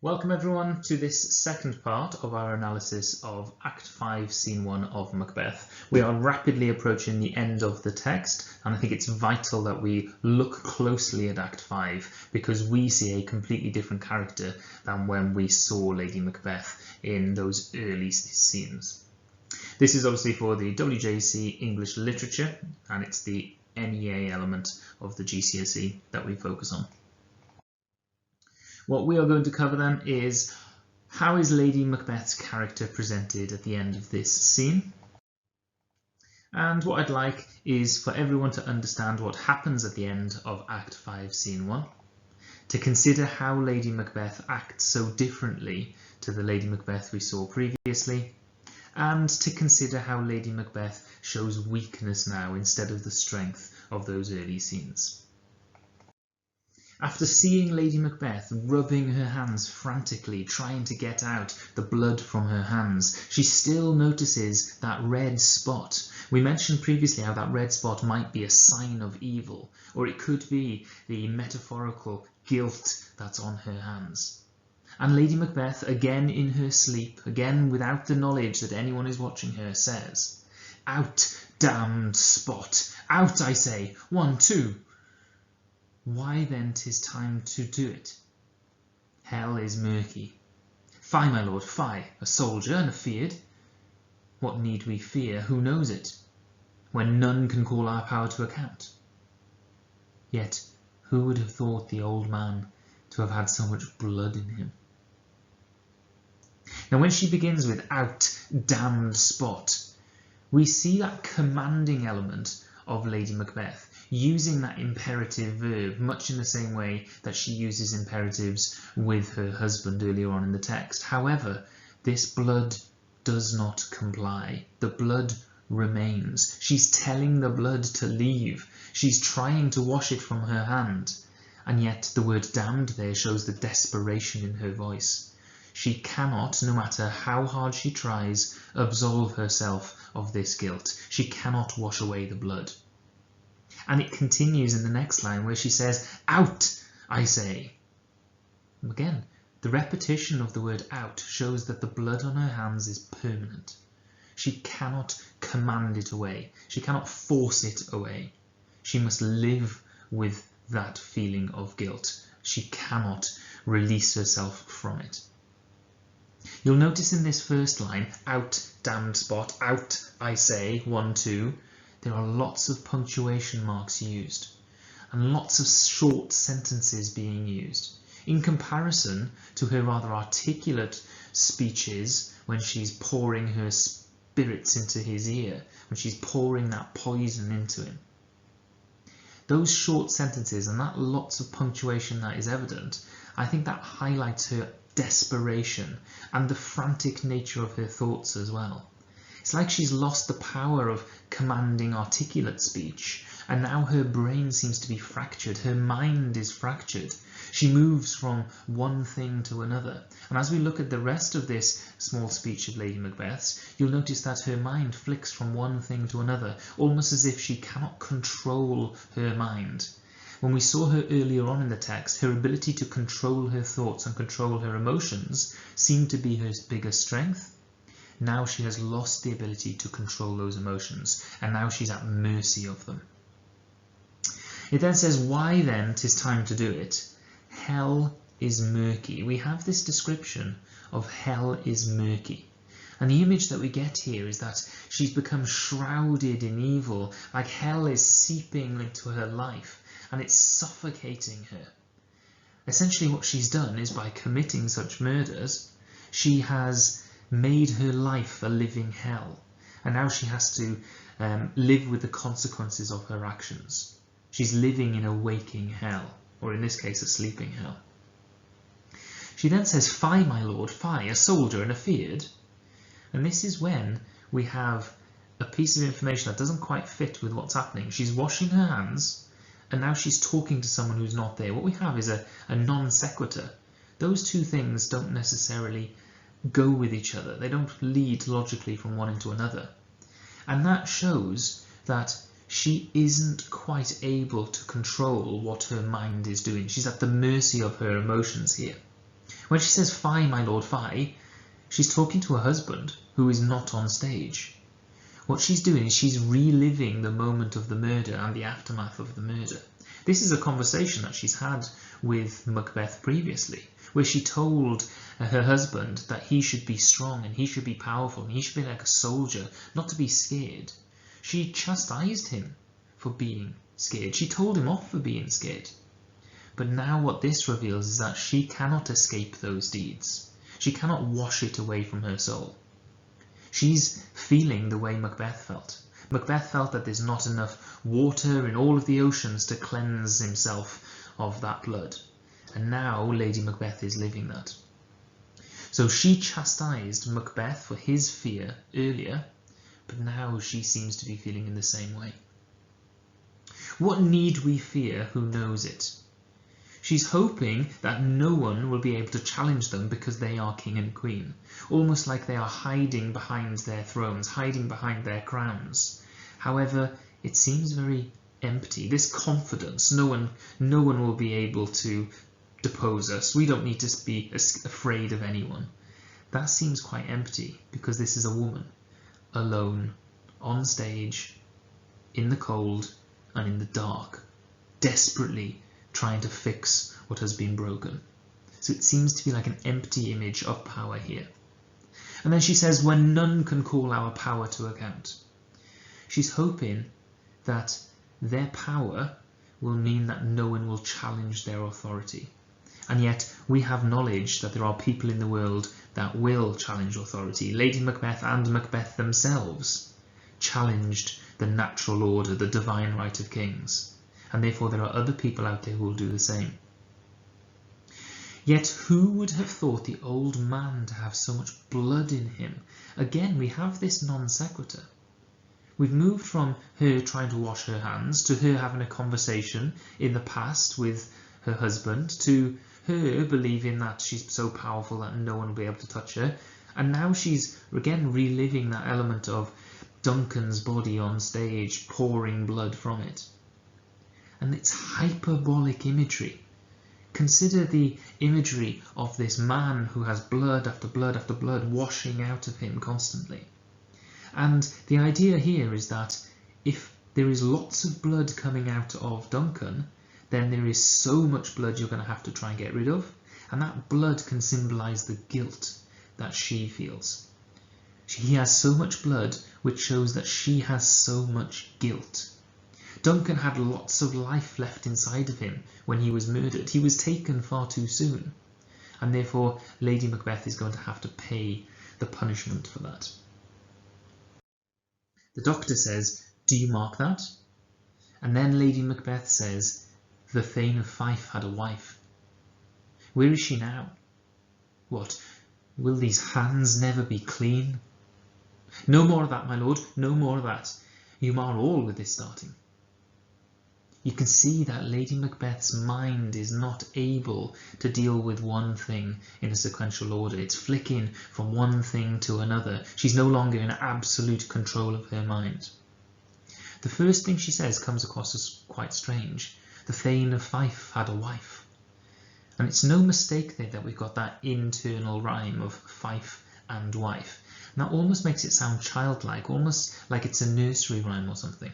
Welcome everyone to this second part of our analysis of Act 5, Scene 1 of Macbeth. We are rapidly approaching the end of the text, and I think it's vital that we look closely at Act 5 because we see a completely different character than when we saw Lady Macbeth in those early scenes. This is obviously for the WJEC English Literature, and it's the NEA element of the GCSE that we focus on. What we are going to cover then is how is Lady Macbeth's character presented at the end of this scene. And what I'd like is for everyone to understand what happens at the end of Act 5, Scene 1, to consider how Lady Macbeth acts so differently to the Lady Macbeth we saw previously, and to consider how Lady Macbeth shows weakness now instead of the strength of those early scenes. After seeing Lady Macbeth rubbing her hands frantically, trying to get out the blood from her hands, she still notices that red spot. We mentioned previously how that red spot might be a sign of evil, or it could be the metaphorical guilt that's on her hands. And Lady Macbeth, again in her sleep, again without the knowledge that anyone is watching her, says, "Out, damned spot! Out, I say! 1, 2! Why then 'tis time to do it. Hell is murky. Fie, my lord, fie, a soldier and afeard. What need we fear, who knows it, when none can call our power to account? Yet who would have thought the old man to have had so much blood in him?" Now when she begins with "out, damned spot," we see that commanding element of Lady Macbeth, using that imperative verb much in the same way that she uses imperatives with her husband earlier on in the text. However, this blood does not comply. The blood remains. She's telling the blood to leave. She's trying to wash it from her hand. And yet the word damned there shows the desperation in her voice. She cannot, no matter how hard she tries, absolve herself of this guilt. She cannot wash away the blood. And it continues in the next line where she says, "Out, I say." Again, the repetition of the word "out" shows that the blood on her hands is permanent. She cannot command it away. She cannot force it away. She must live with that feeling of guilt. She cannot release herself from it. You'll notice in this first line, "Out, damned spot, out, I say, 1, 2, there are lots of punctuation marks used and lots of short sentences being used in comparison to her rather articulate speeches when she's pouring her spirits into his ear, when she's pouring that poison into him. Those short sentences and that lots of punctuation that is evident, I think that highlights her desperation and the frantic nature of her thoughts as well. It's like she's lost the power of commanding articulate speech, and now her brain seems to be fractured, her mind is fractured. She moves from one thing to another. And as we look at the rest of this small speech of Lady Macbeth's, you'll notice that her mind flicks from one thing to another, almost as if she cannot control her mind. When we saw her earlier on in the text, her ability to control her thoughts and control her emotions seemed to be her biggest strength. Now she has lost the ability to control those emotions, and now she's at mercy of them. It then says, "Why then 'tis time to do it. Hell is murky." We have this description of hell is murky. And the image that we get here is that she's become shrouded in evil, like hell is seeping into her life, and it's suffocating her. Essentially what she's done is by committing such murders, she has made her life a living hell, and now she has to live with the consequences of her actions. She's living in a waking hell, or in this case a sleeping hell. She then says, "Fie, my lord, fie, a soldier and afeard." And this is when we have a piece of information that doesn't quite fit with what's happening. She's washing her hands, and now she's talking to someone who's not there. What we have is a non sequitur. Those two things don't necessarily go with each other. They don't lead logically from one into another. And that shows that she isn't quite able to control what her mind is doing. She's at the mercy of her emotions here. When she says, "Fie, my lord, fie," she's talking to her husband, who is not on stage. What she's doing is she's reliving the moment of the murder and the aftermath of the murder. This is a conversation that she's had with Macbeth previously, where she told her husband that he should be strong and he should be powerful and he should be like a soldier, not to be scared. She chastised him for being scared. She told him off for being scared. But now what this reveals is that she cannot escape those deeds. She cannot wash it away from her soul. She's feeling the way Macbeth felt. Macbeth felt that there's not enough water in all of the oceans to cleanse himself of that blood. And now Lady Macbeth is living that. So she chastised Macbeth for his fear earlier, but now she seems to be feeling in the same way. What need we fear who knows it? She's hoping that no one will be able to challenge them because they are king and queen, almost like they are hiding behind their thrones, hiding behind their crowns. However, it seems very empty. This confidence, no one will be able to depose us. We don't need to be afraid of anyone. That seems quite empty because this is a woman, alone, on stage, in the cold and in the dark, desperately trying to fix what has been broken. So it seems to be like an empty image of power here. And then she says, "When none can call our power to account." She's hoping that their power will mean that no one will challenge their authority. And yet we have knowledge that there are people in the world that will challenge authority. Lady Macbeth and Macbeth themselves challenged the natural order, the divine right of kings. And therefore there are other people out there who will do the same. Yet who would have thought the old man to have so much blood in him? Again, we have this non sequitur. We've moved from her trying to wash her hands to her having a conversation in the past with her husband, to her believing that she's so powerful that no one will be able to touch her. And now she's again reliving that element of Duncan's body on stage, pouring blood from it. And it's hyperbolic imagery. Consider the imagery of this man who has blood after blood after blood washing out of him constantly. And the idea here is that if there is lots of blood coming out of Duncan, then there is so much blood you're going to have to try and get rid of. And that blood can symbolise the guilt that she feels. He has so much blood, which shows that she has so much guilt. Duncan had lots of life left inside of him when he was murdered. He was taken far too soon, and therefore Lady Macbeth is going to have to pay the punishment for that. The doctor says, "Do you mark that?" And then Lady Macbeth says, "The Thane of Fife had a wife." Where is she now? What, will these hands never be clean? No more of that, my lord, no more of that. You mar all with this starting. You can see that Lady Macbeth's mind is not able to deal with one thing in a sequential order. It's flicking from one thing to another. She's no longer in absolute control of her mind. The first thing she says comes across as quite strange. The Thane of Fife had a wife. And it's no mistake there that we've got that internal rhyme of Fife and wife. And that almost makes it sound childlike, almost like it's a nursery rhyme or something.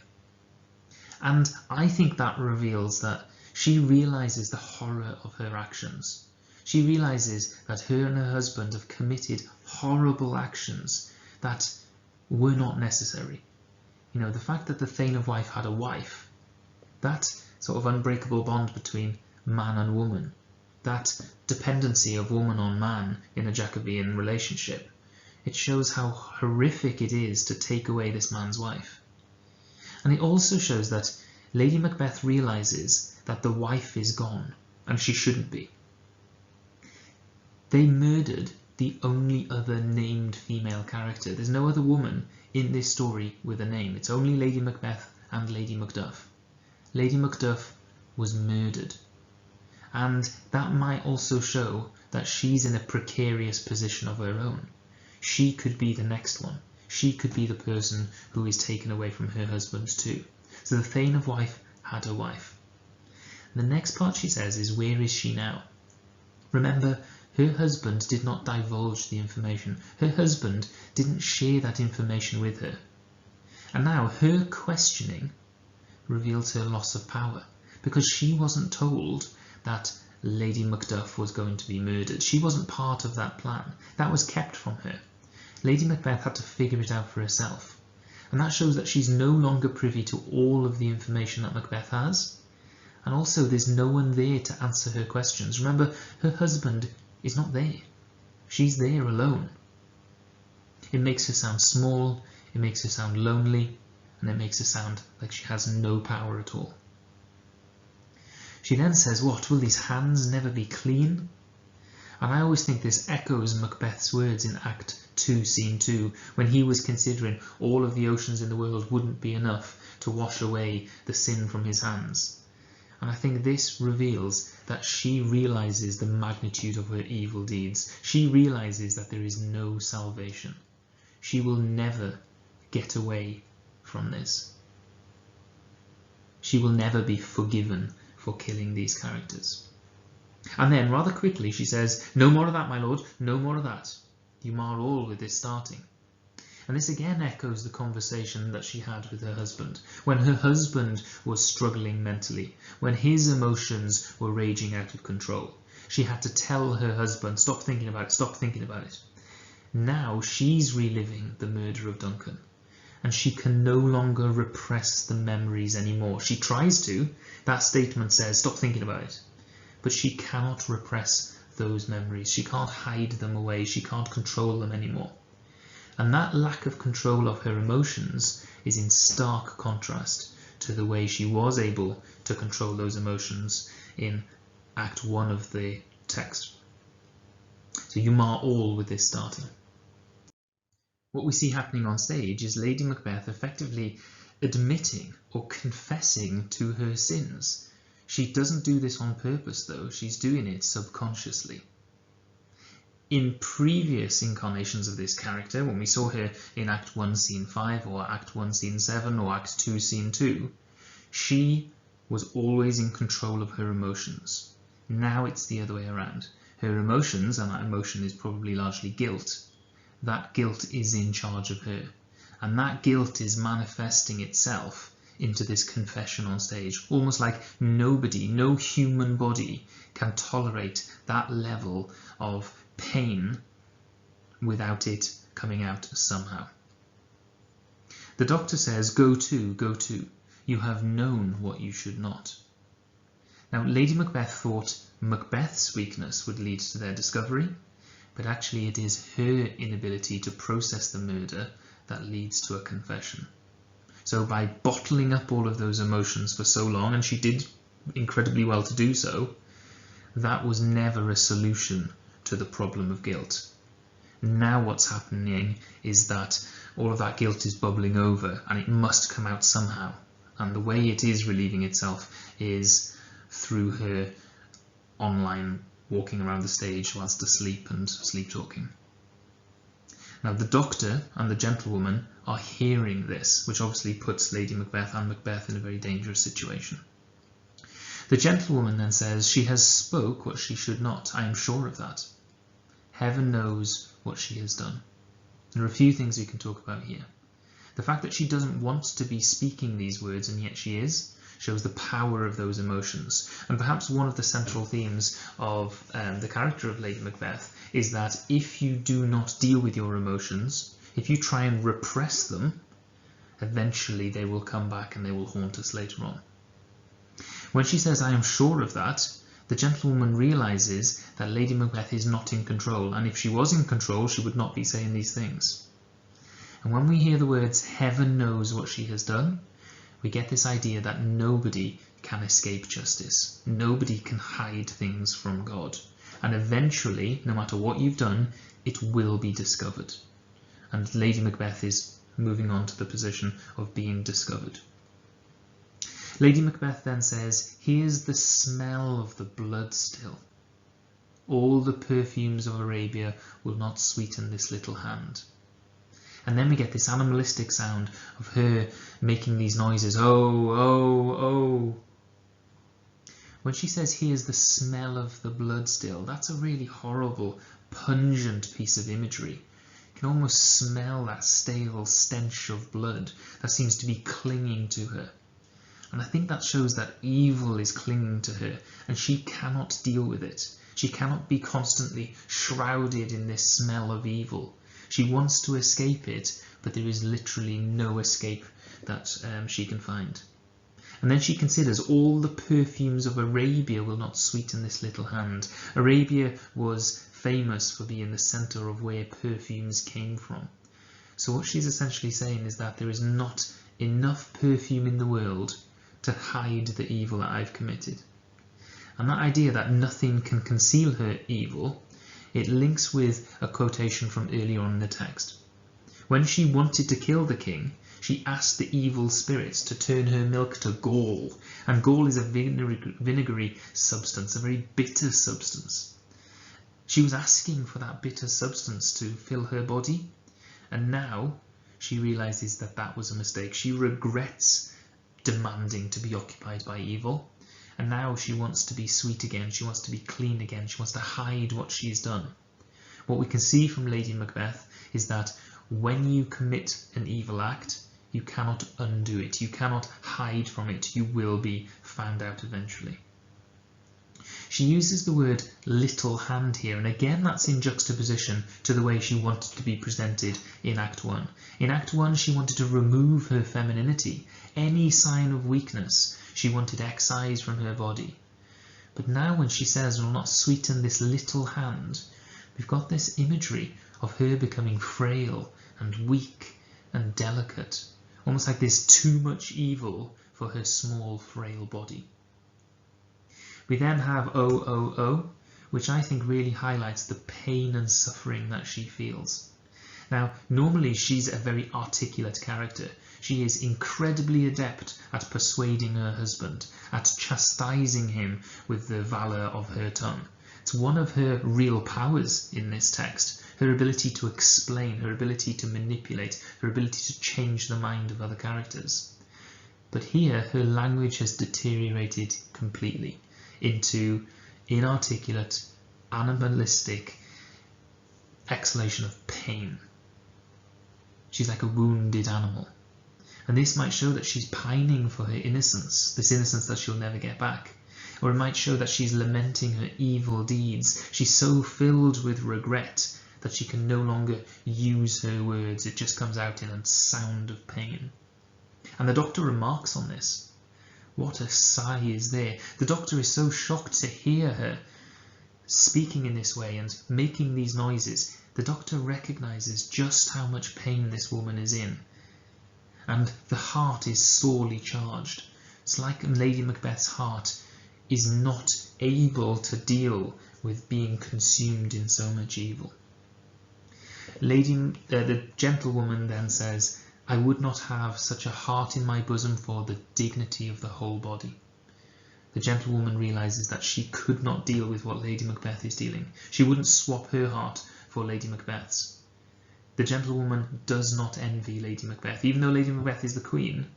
And I think that reveals that she realises the horror of her actions. She realises that her and her husband have committed horrible actions that were not necessary. You know, the fact that the Thane of Fife had a wife, that sort of unbreakable bond between man and woman, that dependency of woman on man in a Jacobean relationship, it shows how horrific it is to take away this man's wife. And it also shows that Lady Macbeth realises that the wife is gone, and she shouldn't be. They murdered the only other named female character. There's no other woman in this story with a name. It's only Lady Macbeth and Lady Macduff. Lady Macduff was murdered. And that might also show that she's in a precarious position of her own. She could be the next one. She could be the person who is taken away from her husband too. So the Thane of Fife had a wife. The next part she says is, where is she now? Remember, Her husband did not divulge the information. Her husband didn't share that information with her. And now her questioning reveals her loss of power, because she wasn't told that Lady Macduff was going to be murdered. She wasn't part of that plan. That was kept from her. Lady Macbeth had to figure it out for herself. And that shows that she's no longer privy to all of the information that Macbeth has. And also there's no one there to answer her questions. Remember, her husband is not there. She's there alone. It makes her sound small, it makes her sound lonely, and it makes her sound like she has no power at all. She then says, what, will these hands never be clean? And I always think this echoes Macbeth's words in Act 2, Scene 2, when he was considering all of the oceans in the world wouldn't be enough to wash away the sin from his hands. And I think this reveals that she realizes the magnitude of her evil deeds. She realizes that there is no salvation. She will never get away from this. She will never be forgiven for killing these characters. And then rather quickly she says, no more of that, my lord, no more of that. You mar all with this starting. And this again echoes the conversation that she had with her husband, when her husband was struggling mentally, when his emotions were raging out of control. She had to tell her husband, stop thinking about it, stop thinking about it. Now she's reliving the murder of Duncan, and she can no longer repress the memories anymore. She tries to. That statement says, stop thinking about it. But she cannot repress those memories. She can't hide them away. She can't control them anymore. And that lack of control of her emotions is in stark contrast to the way she was able to control those emotions in Act 1 of the text. So you mar all with this starting. What we see happening on stage is Lady Macbeth effectively admitting or confessing to her sins. She doesn't do this on purpose though, she's doing it subconsciously. In previous incarnations of this character, when we saw her in Act 1 Scene 5 or Act 1 Scene 7 or Act 2 Scene 2, she was always in control of her emotions. Now it's the other way around. Her emotions, and that emotion is probably largely guilt, that guilt is in charge of her. And that guilt is manifesting itself into this confession on stage, almost like nobody, no human body can tolerate that level of pain without it coming out somehow. The doctor says, go to, you have known what you should not. Now, Lady Macbeth thought Macbeth's weakness would lead to their discovery, but actually it is her inability to process the murder that leads to a confession. So by bottling up all of those emotions for so long, and she did incredibly well to do so, that was never a solution to the problem of guilt. Now what's happening is that all of that guilt is bubbling over and it must come out somehow. And the way it is relieving itself is through her online walking around the stage whilst asleep and sleep talking. Now the doctor and the gentlewoman are hearing this, which obviously puts Lady Macbeth and Macbeth in a very dangerous situation. The gentlewoman then says, she has spoke what she should not, I am sure of that. Heaven knows what she has done. There are a few things we can talk about here. The fact that she doesn't want to be speaking these words and yet she is, shows the power of those emotions. And perhaps one of the central themes of the character of Lady Macbeth is that if you do not deal with your emotions, if you try and repress them, eventually they will come back and they will haunt us later on. When she says, I am sure of that, the gentlewoman realizes that Lady Macbeth is not in control, and if she was in control, she would not be saying these things. And when we hear the words, heaven knows what she has done, we get this idea that nobody can escape justice. Nobody can hide things from God. And eventually, no matter what you've done, it will be discovered. And Lady Macbeth is moving on to the position of being discovered. Lady Macbeth then says, here's the smell of the blood still. All the perfumes of Arabia will not sweeten this little hand. And then we get this animalistic sound of her making these noises, oh, oh, oh. When she says, here's the smell of the blood still, that's a really horrible, pungent piece of imagery. You can almost smell that stale stench of blood that seems to be clinging to her. And I think that shows that evil is clinging to her, and she cannot deal with it. She cannot be constantly shrouded in this smell of evil. She wants to escape it, but there is literally no escape that she can find. And then she considers all the perfumes of Arabia will not sweeten this little hand. Arabia was famous for being the centre of where perfumes came from. So what she's essentially saying is that there is not enough perfume in the world to hide the evil that I've committed. And that idea that nothing can conceal her evil, it links with a quotation from earlier on in the text. When she wanted to kill the king, she asked the evil spirits to turn her milk to gall, and gall is a vinegary substance, a very bitter substance. She was asking for that bitter substance to fill her body, and now she realizes that that was a mistake. She regrets demanding to be occupied by evil, and now she wants to be sweet again, she wants to be clean again, she wants to hide what she's done. What we can see from Lady Macbeth is that when you commit an evil act, you cannot undo it, you cannot hide from it, you will be found out eventually. She uses the word little hand here, and again that's in juxtaposition to the way she wanted to be presented in Act 1. In Act 1 she wanted to remove her femininity, any sign of weakness she wanted excised from her body. But now when she says, will not sweeten this little hand, we've got this imagery of her becoming frail and weak and delicate, almost like there's too much evil for her small, frail body. We then have O, which I think really highlights the pain and suffering that she feels. Now, normally she's a very articulate character. She is incredibly adept at persuading her husband, at chastising him with the valour of her tongue. It's one of her real powers in this text, her ability to explain, her ability to manipulate, her ability to change the mind of other characters. But here her language has deteriorated completely into inarticulate, animalistic exhalation of pain. She's like a wounded animal. And this might show that she's pining for her innocence, this innocence that she'll never get back. Or it might show that she's lamenting her evil deeds. She's so filled with regret that she can no longer use her words. It just comes out in a sound of pain. And the doctor remarks on this. What a sigh is there. The doctor is so shocked to hear her speaking in this way and making these noises. The doctor recognises just how much pain this woman is in. And the heart is sorely charged. It's like Lady Macbeth's heart is not able to deal with being consumed in so much evil. The gentlewoman then says, I would not have such a heart in my bosom for the dignity of the whole body. The gentlewoman realises that she could not deal with what Lady Macbeth is dealing. She wouldn't swap her heart for Lady Macbeth's. The gentlewoman does not envy Lady Macbeth. Even though Lady Macbeth is the queen,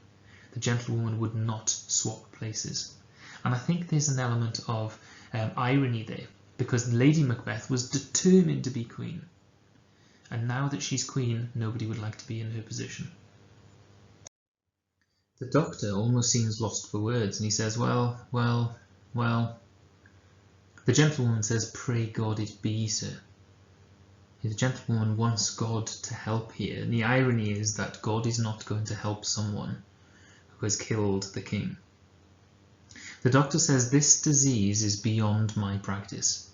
the gentlewoman would not swap places. And I think there's an element of irony there, because Lady Macbeth was determined to be queen. And now that she's queen, nobody would like to be in her position. The doctor almost seems lost for words, and he says, well. The gentlewoman says, pray God it be so. The gentlewoman wants God to help here, and the irony is that God is not going to help someone who has killed the king. The doctor says, this disease is beyond my practice.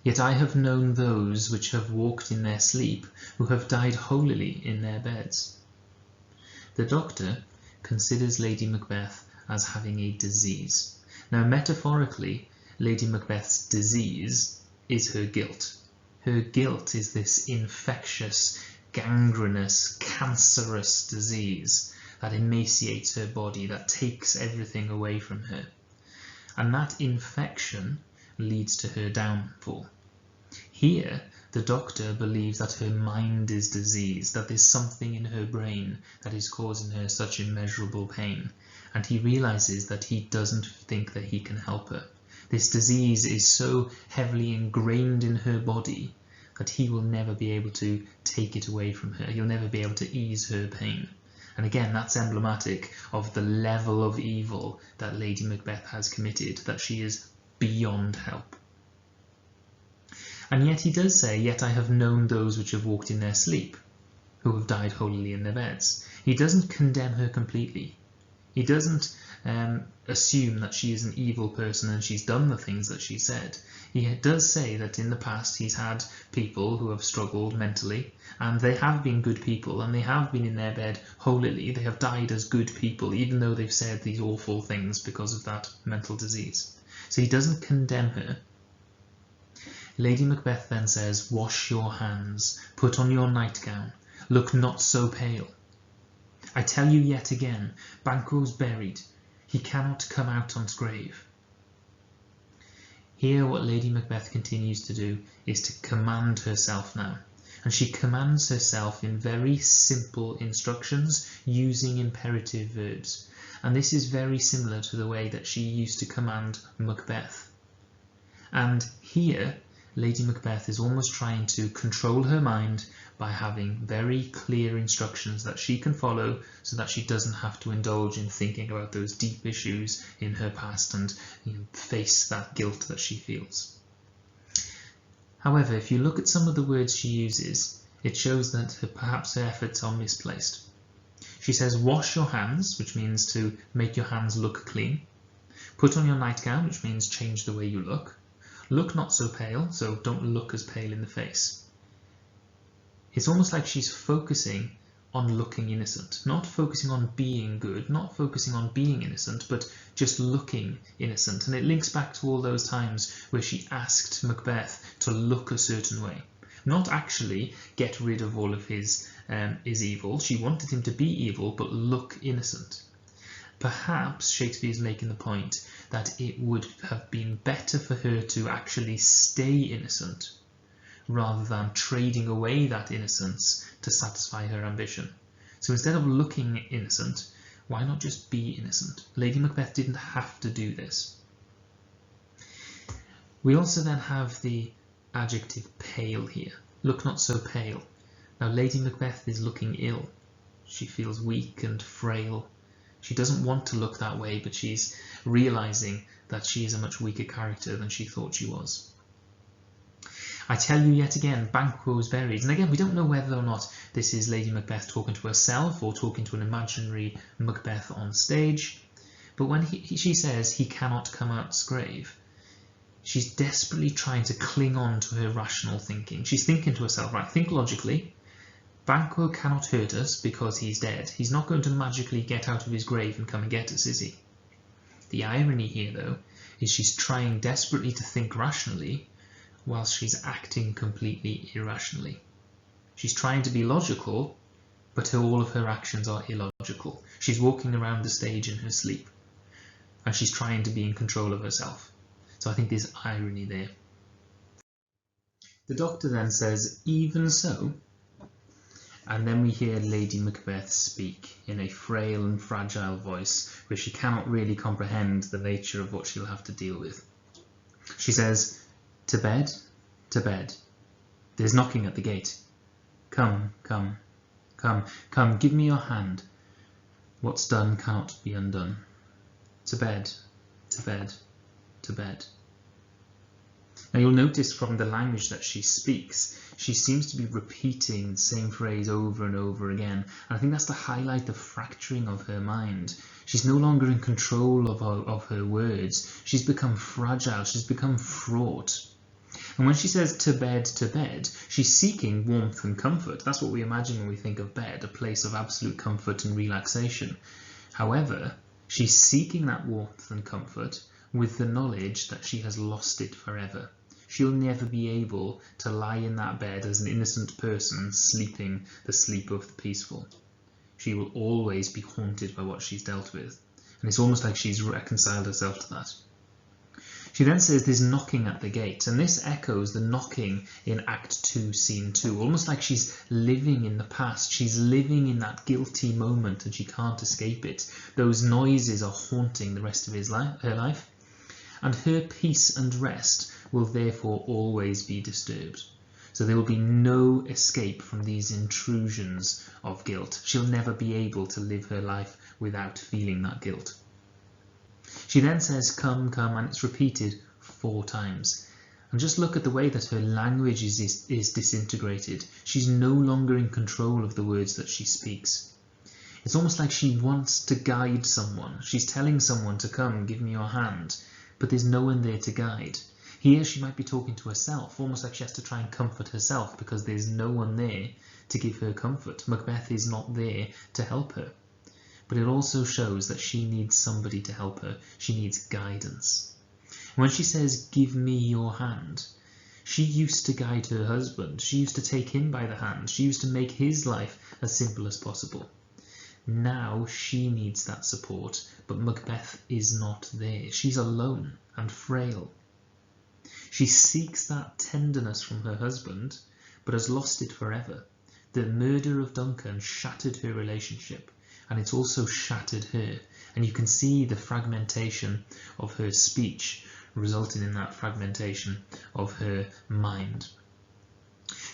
Yet I have known those which have walked in their sleep, who have died holily in their beds. The doctor considers Lady Macbeth as having a disease. Now, metaphorically, Lady Macbeth's disease is her guilt. Her guilt is this infectious, gangrenous, cancerous disease that emaciates her body, that takes everything away from her. And that infection leads to her downfall. Here, the doctor believes that her mind is diseased, that there's something in her brain that is causing her such immeasurable pain, and he realizes that he doesn't think that he can help her. This disease is so heavily ingrained in her body that he will never be able to take it away from her. He'll never be able to ease her pain. And again, that's emblematic of the level of evil that Lady Macbeth has committed, that she is beyond help. And yet he does say, "Yet I have known those which have walked in their sleep, who have died holily in their beds." He doesn't condemn her completely. He doesn't assume that she is an evil person and she's done the things that she said. He does say that in the past he's had people who have struggled mentally, and they have been good people, and they have been in their bed holily. They have died as good people, even though they've said these awful things because of that mental disease. So he doesn't condemn her. Lady Macbeth then says, "Wash your hands, put on your nightgown, look not so pale. I tell you yet again, Banquo's buried, he cannot come out on's grave." Here what Lady Macbeth continues to do is to command herself now, and she commands herself in very simple instructions using imperative verbs, and this is very similar to the way that she used to command Macbeth. And here Lady Macbeth is almost trying to control her mind by having very clear instructions that she can follow, so that she doesn't have to indulge in thinking about those deep issues in her past and face that guilt that she feels. However, if you look at some of the words she uses, it shows that perhaps her efforts are misplaced. She says, "Wash your hands," which means to make your hands look clean. "Put on your nightgown," which means change the way you look. "Look not so pale," so don't look as pale in the face. It's almost like she's focusing on looking innocent, not focusing on being good, not focusing on being innocent, but just looking innocent. And it links back to all those times where she asked Macbeth to look a certain way, not actually get rid of all of his evil. She wanted him to be evil, but look innocent. Perhaps Shakespeare is making the point that it would have been better for her to actually stay innocent rather than trading away that innocence to satisfy her ambition. So instead of looking innocent, why not just be innocent? Lady Macbeth didn't have to do this. We also then have the adjective pale here. Look not so pale. Now Lady Macbeth is looking ill. She feels weak and frail. She doesn't want to look that way, but she's realizing that she is a much weaker character than she thought she was. "I tell you yet again, Banquo's buried." And again, we don't know whether or not this is Lady Macbeth talking to herself or talking to an imaginary Macbeth on stage. But when she says he cannot come out's grave, she's desperately trying to cling on to her rational thinking. She's thinking to herself, right, think logically. Banquo cannot hurt us because he's dead. He's not going to magically get out of his grave and come and get us, is he? The irony here, though, is she's trying desperately to think rationally whilst she's acting completely irrationally. She's trying to be logical, but all of her actions are illogical. She's walking around the stage in her sleep, and she's trying to be in control of herself. So I think there's irony there. The doctor then says, "Even so," and then we hear Lady Macbeth speak in a frail and fragile voice where she cannot really comprehend the nature of what she'll have to deal with. She says, to bed, there's knocking at the gate. Come, come, come, come, give me your hand. What's done cannot be undone. To bed, to bed, to bed." Now you'll notice from the language that she speaks, she seems to be repeating the same phrase over and over again. And I think that's to highlight the fracturing of her mind. She's no longer in control of her words. She's become fragile. She's become fraught. And when she says to bed, she's seeking warmth and comfort. That's what we imagine when we think of bed, a place of absolute comfort and relaxation. However, she's seeking that warmth and comfort with the knowledge that she has lost it forever. She'll never be able to lie in that bed as an innocent person sleeping the sleep of the peaceful. She will always be haunted by what she's dealt with. And it's almost like she's reconciled herself to that. She then says there's knocking at the gate, and this echoes the knocking in Act 2, Scene 2, almost like she's living in the past. She's living in that guilty moment and she can't escape it. Those noises are haunting the rest of her life. and her peace and rest will therefore always be disturbed. So there will be no escape from these intrusions of guilt. She'll never be able to live her life without feeling that guilt. She then says, come, come, and it's repeated 4 times. And just look at the way that her language is disintegrated. She's no longer in control of the words that she speaks. It's almost like she wants to guide someone. She's telling someone to come, give me your hand, but there's no one there to guide. Here she might be talking to herself, almost like she has to try and comfort herself because there's no one there to give her comfort. Macbeth is not there to help her. But it also shows that she needs somebody to help her. She needs guidance. When she says, give me your hand, she used to guide her husband. She used to take him by the hand. She used to make his life as simple as possible. Now she needs that support, but Macbeth is not there. She's alone and frail. She seeks that tenderness from her husband, but has lost it forever. The murder of Duncan shattered her relationship, and it's also shattered her. And you can see the fragmentation of her speech, resulting in that fragmentation of her mind.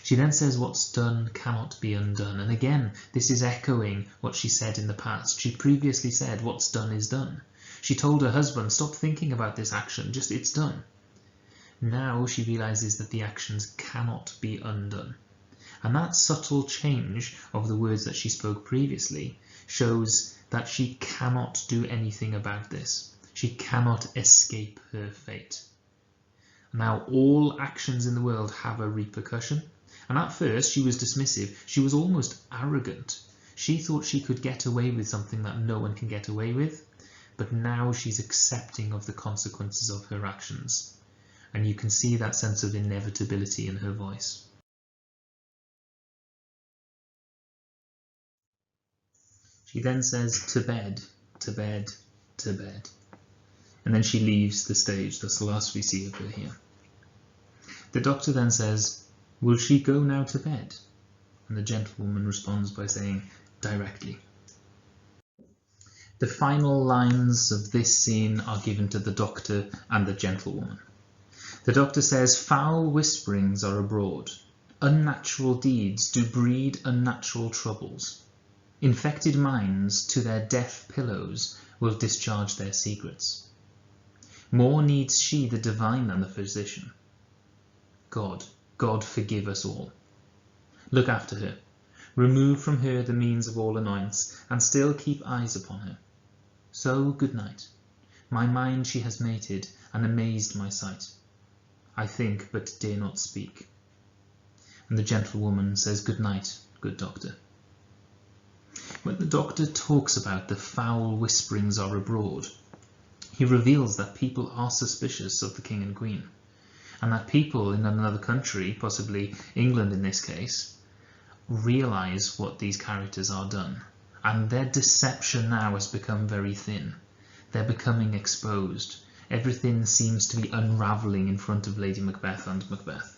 She then says, what's done cannot be undone. And again, this is echoing what she said in the past. She previously said, what's done is done. She told her husband, stop thinking about this action, just it's done. Now she realizes that the actions cannot be undone. And that subtle change of the words that she spoke previously shows that she cannot do anything about this. She cannot escape her fate. Now all actions in the world have a repercussion. And at first she was dismissive. She was almost arrogant. She thought she could get away with something that no one can get away with. But now she's accepting of the consequences of her actions. And you can see that sense of inevitability in her voice. She then says, to bed, to bed, to bed. And then she leaves the stage. That's the last we see of her here. The doctor then says, will she go now to bed? And the gentlewoman responds by saying, directly. The final lines of this scene are given to the doctor and the gentlewoman. The doctor says, foul whisperings are abroad. Unnatural deeds do breed unnatural troubles. Infected minds to their deaf pillows will discharge their secrets. More needs she the divine than the physician. God forgive us all. Look after her. Remove from her the means of all annoyance, and still keep eyes upon her. So good night. My mind she has mated, and amazed my sight. I think, but dare not speak. And the gentlewoman says, good night, good doctor. When the doctor talks about the foul whisperings are abroad, he reveals that people are suspicious of the king and queen, and that people in another country, possibly England in this case, realise what these characters are done. And their deception now has become very thin. They're becoming exposed. Everything seems to be unravelling in front of Lady Macbeth and Macbeth.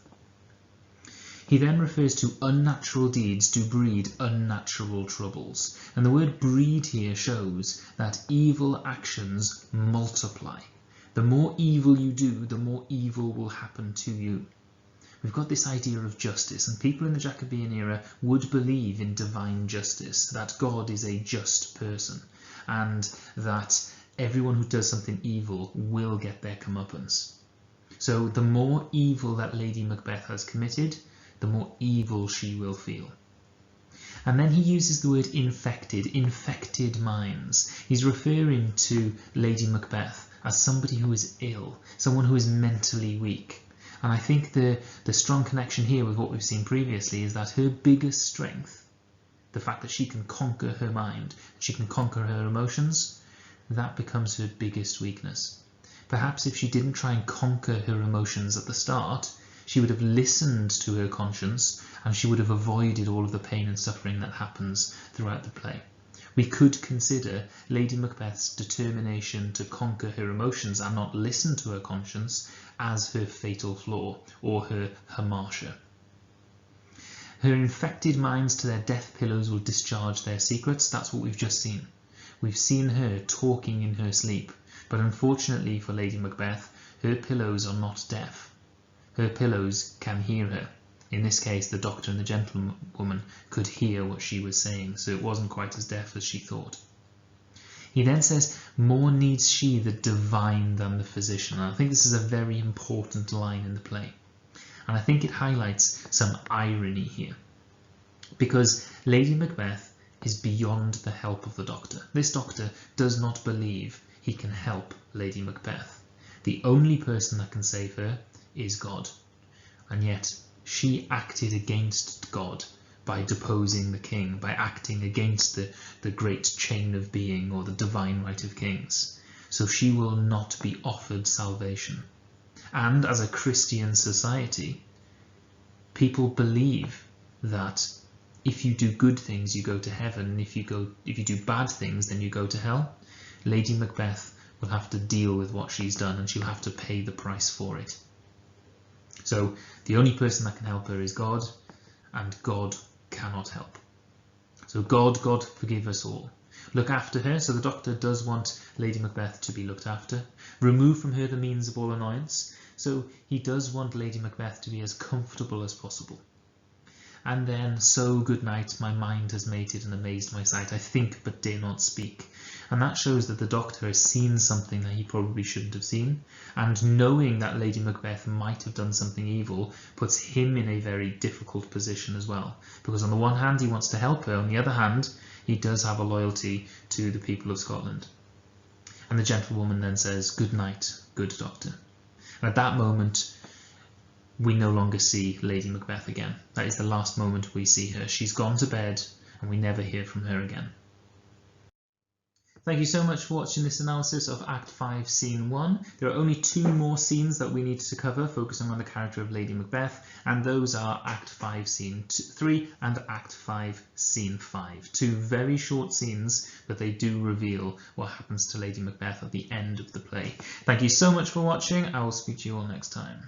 He then refers to unnatural deeds do breed unnatural troubles. And the word breed here shows that evil actions multiply. The more evil you do, the more evil will happen to you. We've got this idea of justice, and people in the Jacobean era would believe in divine justice, that God is a just person, and that everyone who does something evil will get their comeuppance. So the more evil that Lady Macbeth has committed, the more evil she will feel. And then he uses the word infected minds. He's referring to Lady Macbeth as somebody who is ill, someone who is mentally weak. And I think the strong connection here with what we've seen previously is that her biggest strength, the fact that she can conquer her mind, she can conquer her emotions, that becomes her biggest weakness. Perhaps if she didn't try and conquer her emotions at the start, she would have listened to her conscience and she would have avoided all of the pain and suffering that happens throughout the play. We could consider Lady Macbeth's determination to conquer her emotions and not listen to her conscience as her fatal flaw or her hamartia. Her infected minds to their deaf pillows will discharge their secrets. That's what we've just seen. We've seen her talking in her sleep, but unfortunately for Lady Macbeth, her pillows are not deaf. Her pillows can hear her. In this case, the doctor and the gentlewoman could hear what she was saying, so it wasn't quite as deaf as she thought. He then says, more needs she the divine than the physician. And I think this is a very important line in the play. And I think it highlights some irony here. Because Lady Macbeth is beyond the help of the doctor. This doctor does not believe he can help Lady Macbeth. The only person that can save her is God. And yet she acted against God by deposing the king, by acting against the great chain of being or the divine right of kings. So she will not be offered salvation. And as a Christian society, people believe that if you do good things, you go to heaven, and if you do bad things, then you go to hell. Lady Macbeth will have to deal with what she's done, and she'll have to pay the price for it. So the only person that can help her is God, and God cannot help. So God, forgive us all. Look after her. So the doctor does want Lady Macbeth to be looked after. Remove from her the means of all annoyance. So he does want Lady Macbeth to be as comfortable as possible. And then, so good night, my mind has mated and amazed my sight. I think but dare not speak. And that shows that the doctor has seen something that he probably shouldn't have seen. And knowing that Lady Macbeth might have done something evil puts him in a very difficult position as well. Because on the one hand, he wants to help her. On the other hand, he does have a loyalty to the people of Scotland. And the gentlewoman then says, good night, good doctor. And at that moment, we no longer see Lady Macbeth again. That is the last moment we see her. She's gone to bed and we never hear from her again. Thank you so much for watching this analysis of Act 5, Scene 1. There are only 2 more scenes that we need to cover, focusing on the character of Lady Macbeth, and those are Act 5, Scene 3 and Act 5, Scene 5. 2 very short scenes, but they do reveal what happens to Lady Macbeth at the end of the play. Thank you so much for watching. I will speak to you all next time.